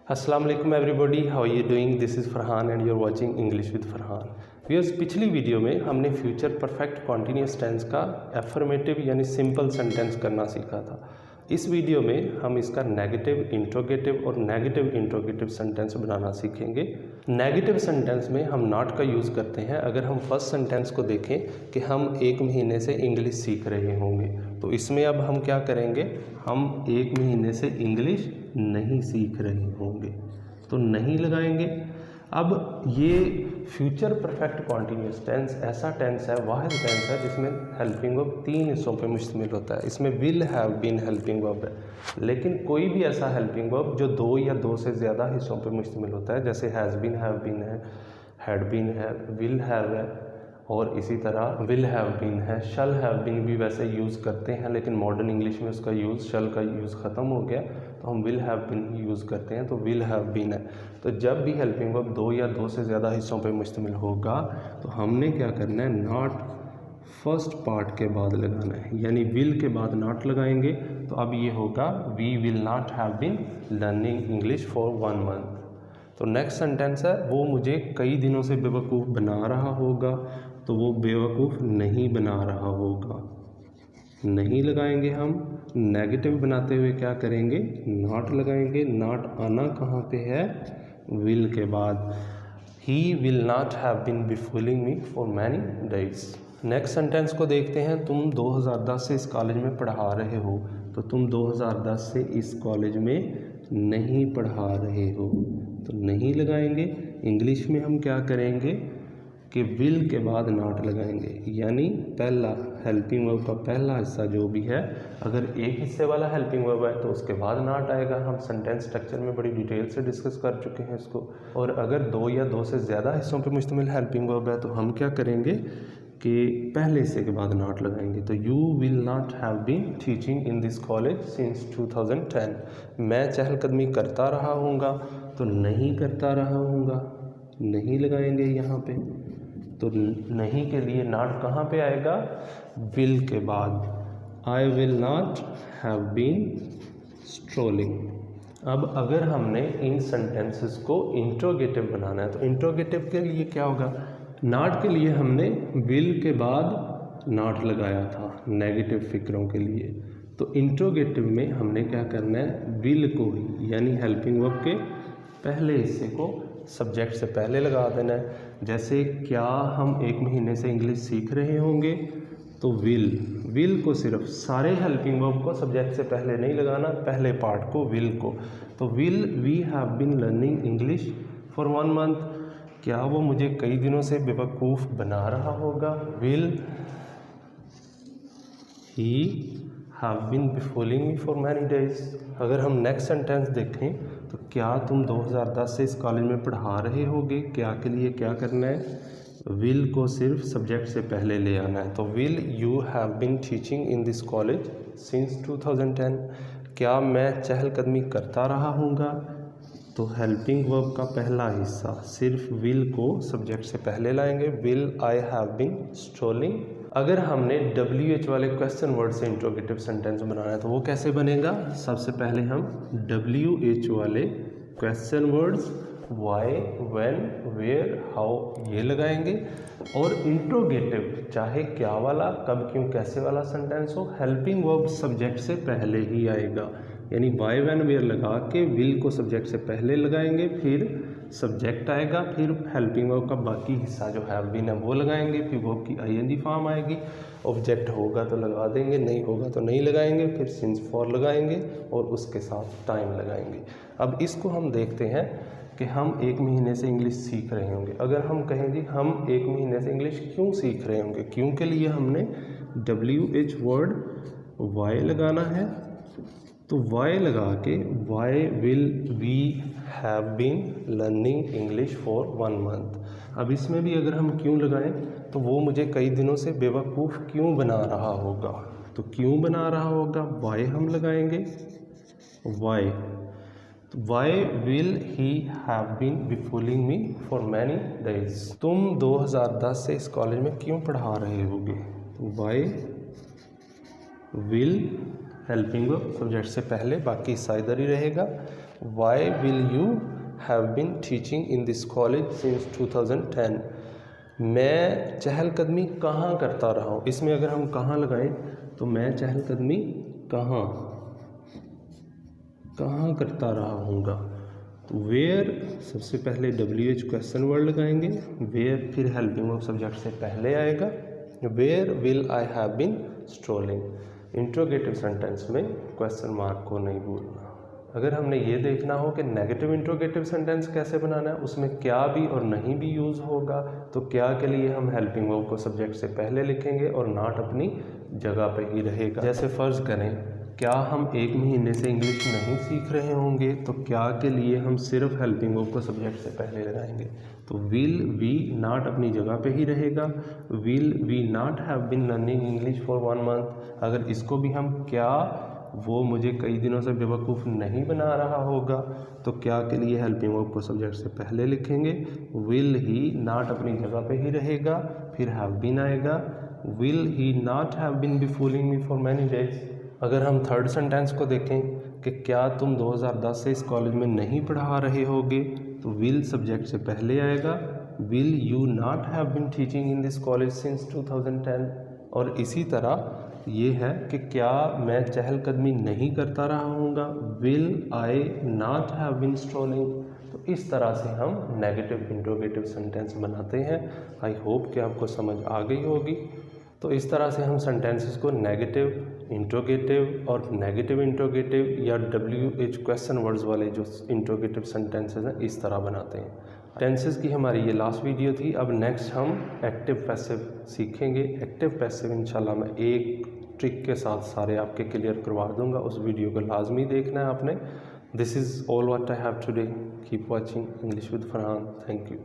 अस्सलाम वालेकुम everybody, how are you doing. This is Farhan and you are watching English with Farhan. Viewers, पिछली video में हमने फ्यूचर परफेक्ट कॉन्टिन्यूस टेंस का affirmative यानी सिंपल सेंटेंस करना सीखा था। इस वीडियो में हम इसका नेगेटिव इंट्रोगेटिव और नेगेटिव इंट्रोगेटिव सेंटेंस बनाना सीखेंगे। नेगेटिव सेंटेंस में हम नॉट का यूज़ करते हैं। अगर हम फर्स्ट सेंटेंस को देखें कि हम 1 महीने से इंग्लिश सीख रहे होंगे, तो इसमें अब हम क्या करेंगे, हम 1 महीने से इंग्लिश नहीं सीख रहे होंगे, तो नहीं लगाएंगे। अब ये फ्यूचर परफेक्ट कॉन्टिन्यूस टेंस ऐसा टेंस है, वाहिद टेंस है जिसमें हेल्पिंग वर्ब 3 हिस्सों पे मुश्तमिल होता है। इसमें will have been helping verb है, लेकिन कोई भी ऐसा हेल्पिंग वर्ब जो 2 या 2 से ज़्यादा हिस्सों पे मुश्तमिल होता है, जैसे हैज़ बीन, हैव बीन है, हैड बीन है, विल हैव है, और इसी तरह विल हैव बीन है। शल हैव बीन भी वैसे यूज़ करते हैं, लेकिन मॉडर्न इंग्लिश में उसका यूज़, शल का यूज़ ख़त्म हो गया, तो हम विल हैव बीन यूज़ करते हैं। तो विल हैव बीन है। तो जब भी हेल्पिंग वर्ब 2 या 2 से ज़्यादा हिस्सों पे मुश्तमिल होगा, तो हमने क्या करना है, नॉट फर्स्ट पार्ट के बाद लगाना है, यानी विल के बाद नॉट लगाएंगे। तो अब ये होगा, we will not have been learning English for 1 month. तो नेक्स्ट सेंटेंस है, वो मुझे कई दिनों से बेवकूफ़ बना रहा होगा, तो वो बेवकूफ़ नहीं बना रहा होगा, नहीं लगाएंगे। हम नेगेटिव बनाते हुए क्या करेंगे, नॉट लगाएंगे। नॉट आना कहाँ पे है, विल के बाद। He will not have been befooling me for many days. Next sentence को देखते हैं। तुम 2010 से इस कॉलेज में पढ़ा रहे हो, तो तुम 2010 से इस कॉलेज में नहीं पढ़ा रहे हो, तो नहीं लगाएंगे। इंग्लिश में हम क्या करेंगे कि विल के बाद नॉट लगाएंगे, यानी पहला हेल्पिंग वर्ब का पहला हिस्सा जो भी है, अगर एक हिस्से वाला हेल्पिंग वर्ब है तो उसके बाद नॉट आएगा। हम सेंटेंस स्ट्रक्चर में बड़ी डिटेल से डिस्कस कर चुके हैं इसको। और अगर 2 या 2 से ज़्यादा हिस्सों पे मुश्तमिल हेल्पिंग वर्ब है, तो हम क्या करेंगे कि पहले हिस्से के बाद नॉट लगाएंगे। तो you will not have been teaching in this college since 2010। मैं चहलकदमी करता रहा हूँगा, तो नहीं करता रहा हूँगा, नहीं लगाएंगे यहाँ पे। तो नहीं के लिए नॉट कहाँ पे आएगा, विल के बाद। I will not have been strolling. अब अगर हमने इन सेंटेंसेस को इंट्रोगेटिव बनाना है, तो इंट्रोगेटिव के लिए क्या होगा, नॉट के लिए हमने विल के बाद नॉट लगाया था नेगेटिव फिक्रों के लिए। तो इंट्रोगेटिव में हमने क्या करना है, विल को ही, यानी हेल्पिंग वर्ब के पहले हिस्से को सब्जेक्ट से पहले लगा देना है। जैसे क्या हम 1 महीने से इंग्लिश सीख रहे होंगे, तो विल को सिर्फ, सारे हेल्पिंग वर्ब को सब्जेक्ट से पहले नहीं लगाना, पहले पार्ट को, विल को। तो will we have been learning English for 1 month. क्या वो मुझे कई दिनों से बेवकूफ़ बना रहा होगा, will he have been befooling me for many days. अगर हम नेक्स्ट सेंटेंस देखें, तो क्या तुम 2010 से इस कॉलेज में पढ़ा रहे होगे, क्या के लिए क्या करना है, विल को सिर्फ सब्जेक्ट से पहले ले आना है। तो will you have been teaching in this college since 2010। क्या मैं चहलकदमी करता रहा हूँगा, तो हेल्पिंग वर्ब का पहला हिस्सा सिर्फ विल को सब्जेक्ट से पहले लाएंगे, will I have been strolling. अगर हमने WH वाले क्वेश्चन वर्ड से इंट्रोगेटिव सेंटेंस बनाना है, तो वो कैसे बनेगा, सबसे पहले हम WH वाले question words why, when, where, how ये लगाएंगे। और इंट्रोगेटिव चाहे क्या वाला, कब, क्यों, कैसे वाला सेंटेंस हो, हेल्पिंग वर्ब सब्जेक्ट से पहले ही आएगा, यानी वाई, व्हेन, वेयर लगा के विल को सब्जेक्ट से पहले लगाएंगे, फिर सब्जेक्ट आएगा, फिर हेल्पिंग वर्ब का बाकी हिस्सा जो हैव बीन है वो लगाएंगे, फिर वर्ब की ING फॉर्म आएगी। ऑब्जेक्ट होगा तो लगा देंगे, नहीं होगा तो नहीं लगाएंगे, फिर सिंस फॉर लगाएंगे और उसके साथ टाइम लगाएंगे। अब इसको हम देखते हैं कि हम 1 महीने से इंग्लिश सीख रहे होंगे। अगर हम कहें जी हम 1 महीने से इंग्लिश क्यों सीख रहे होंगे, क्यों के लिए हमने WH वर्ड वाई लगाना है। तो वाई लगा के, why will we have been learning English for 1 month. अब इसमें भी अगर हम क्यों लगाएं, तो वो मुझे कई दिनों से बेवकूफ़ क्यों बना रहा होगा, तो क्यों बना रहा होगा, वाई हम लगाएंगे, वाई। तो why will he have been befooling me for many days. तुम 2010 से इस कॉलेज में क्यों पढ़ा रहे होगे, तो why will helping verb subject से पहले, बाकी हिस्सा इधर ही रहेगा। Why will you have been teaching in this college since 2010। मैं चहलकदमी कहाँ करता रहा हूँ। इसमें अगर हम कहाँ लगाएं तो मैं चहलकदमी कहाँ करता रहा हूँगा। तो वेयर सबसे पहले WH क्वेश्चन वर्ड लगाएंगे, वेयर फिर हेल्पिंग वर्ब सब्जेक्ट से पहले आएगा, where will I have been strolling. Interrogative sentence में क्वेश्चन मार्क को नहीं भूलना। अगर हमने ये देखना हो कि नेगेटिव इंट्रोगेटिव सेंटेंस कैसे बनाना है, उसमें क्या भी और नहीं भी यूज़ होगा, तो क्या के लिए हम हेल्पिंग वर्ब को सब्जेक्ट से पहले लिखेंगे और नॉट अपनी जगह पे ही रहेगा। जैसे फ़र्ज़ करें क्या हम 1 महीने से इंग्लिश नहीं सीख रहे होंगे, तो क्या के लिए हम सिर्फ हेल्पिंग वर्ब को सब्जेक्ट से पहले लगाएंगे। तो विल वी नॉट अपनी जगह पे ही रहेगा। Will we not have been learning English for 1 month, अगर इसको भी हम क्या वो मुझे कई दिनों से बेवकूफ़ नहीं बना रहा होगा, तो क्या के लिए हेल्पिंग वर्ब को सब्जेक्ट से पहले लिखेंगे। विल ही नॉट अपनी जगह पे ही रहेगा, फिर हैव बीन आएगा। Will he not have been be fooling me for many days. अगर हम थर्ड सेंटेंस को देखें कि क्या तुम 2010 से इस कॉलेज में नहीं पढ़ा रहे होगे, तो विल सब्जेक्ट से पहले आएगा। Will you not have been teaching in this college since 2010। और इसी तरह ये है कि क्या मैं चहलकदमी नहीं करता रहा हूँगा, will I not have been strolling. तो इस तरह से हम नेगेटिव इंट्रोगेटिव सेंटेंस बनाते हैं। आई होप कि आपको समझ आ गई होगी। तो इस तरह से हम सेंटेंसेस को नेगेटिव इंट्रोगेटिव और नेगेटिव इंट्रोगेटिव या WH क्वेश्चन वर्ड्स वाले जो इंट्रोगेटिव सेंटेंसेस हैं इस तरह बनाते हैं। टेंसेस की हमारी ये लास्ट वीडियो थी। अब नेक्स्ट हम एक्टिव पैसिव सीखेंगे। एक्टिव पैसिव इंशाल्लाह मैं एक ट्रिक के साथ सारे आपके क्लियर करवा दूंगा। उस वीडियो को लाजमी देखना है आपने। This is all what I have today. Keep watching English with Farhan. Thank you.